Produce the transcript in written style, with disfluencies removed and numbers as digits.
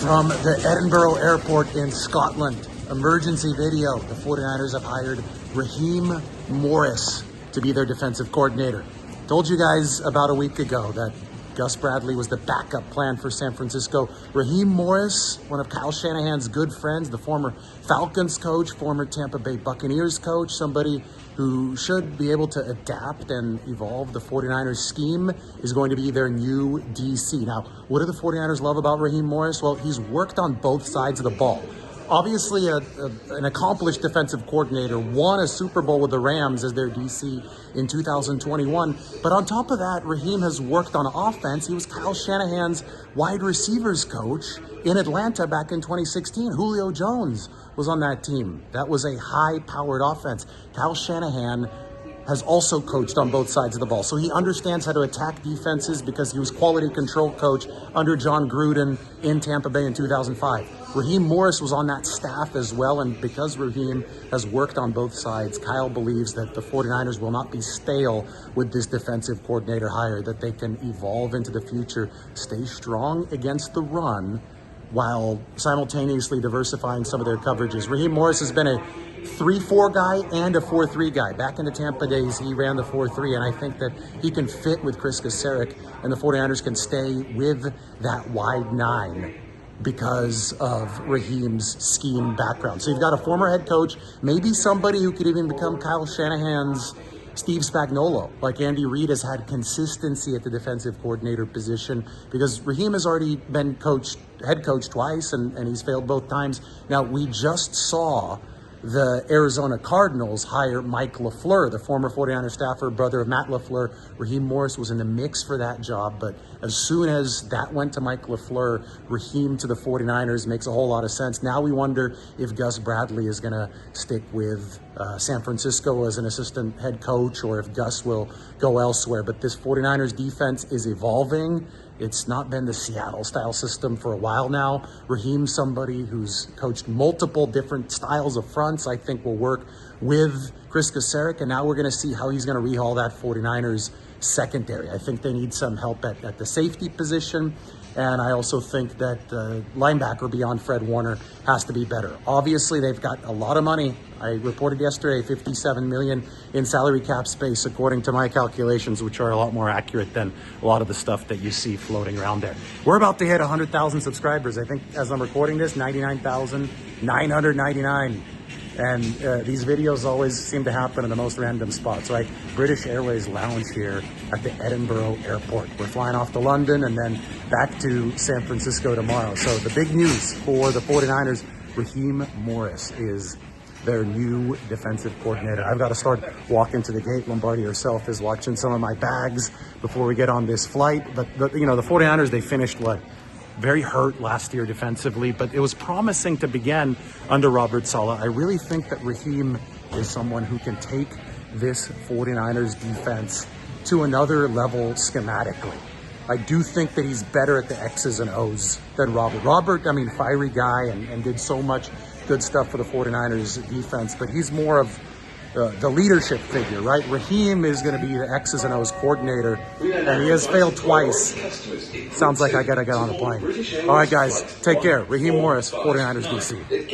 From the Edinburgh airport in Scotland, emergency video. The 49ers have hired Raheem Morris to be their defensive coordinator. Told you guys about a week ago that Gus Bradley was the backup plan for San Francisco. Raheem Morris, one of Kyle Shanahan's good friends, the former Falcons coach, former Tampa Bay Buccaneers coach, somebody who should be able to adapt and evolve the 49ers scheme, is going to be their new DC. Now, what do the 49ers love about Raheem Morris? Well, he's worked on both sides of the ball. Obviously, an accomplished defensive coordinator, won a Super Bowl with the Rams as their DC in 2021. But on top of that, Raheem has worked on offense. He was Kyle Shanahan's wide receivers coach in Atlanta back in 2016. Julio Jones was on that team. That was a high-powered offense. Kyle Shanahan has also coached on both sides of the ball. So he understands how to attack defenses because he was quality control coach under John Gruden in Tampa Bay in 2005. Raheem Morris was on that staff as well, and because Raheem has worked on both sides, Kyle believes that the 49ers will not be stale with this defensive coordinator hire, that they can evolve into the future, stay strong against the run, while simultaneously diversifying some of their coverages. Raheem Morris has been a 3-4 guy and a 4-3 guy. Back in the Tampa days, he ran the 4-3, and I think that he can fit with Chris Kasarik, and the 49ers can stay with that wide nine because of Raheem's scheme background. So you've got a former head coach, maybe somebody who could even become Kyle Shanahan's Steve Spagnuolo. Like Andy Reid has had consistency at the defensive coordinator position because Raheem has already been head coach twice, and he's failed both times. Now, we just saw the Arizona Cardinals hire Mike LaFleur, the former 49er staffer, brother of Matt LaFleur. Raheem Morris was in the mix for that job, but as soon as that went to Mike LaFleur, Raheem to the 49ers makes a whole lot of sense. Now we wonder if Gus Bradley is going to stick with San Francisco as an assistant head coach, or if Gus will go elsewhere. But this 49ers defense is evolving. It's not been the Seattle-style system for a while now. Raheem's somebody who's coached multiple different styles of fronts, I think will work with Chris Kasarik, and now we're going to see how he's going to rehaul that 49ers secondary. I think they need some help at the safety position, and I also think that linebacker beyond Fred Warner has to be better. Obviously, they've got a lot of money. I reported yesterday $57 million in salary cap space, according to my calculations, which are a lot more accurate than a lot of the stuff that you see floating around there. We're about to hit 100,000 subscribers. I think as I'm recording this, 99,999. And these videos always seem to happen in the most random spots, right? British Airways lounge here at the Edinburgh airport. We're flying off to London and then back to San Francisco tomorrow. So the big news for the 49ers, Raheem Morris is their new defensive coordinator. I've got to start walking to the gate. Lombardi herself is watching some of my bags before we get on this flight. But the 49ers, they finished very hurt last year defensively, but it was promising to begin under Robert Saleh. I really think that Raheem is someone who can take this 49ers defense to another level schematically. I do think that he's better at the X's and O's than Robert. Robert, fiery guy and did so much good stuff for the 49ers defense, but he's more of the leadership figure, right? Raheem is going to be the X's and O's coordinator, and he has failed twice. Sounds like I got to get on a plane. All right, guys, take care. Raheem Morris, 49ers DC.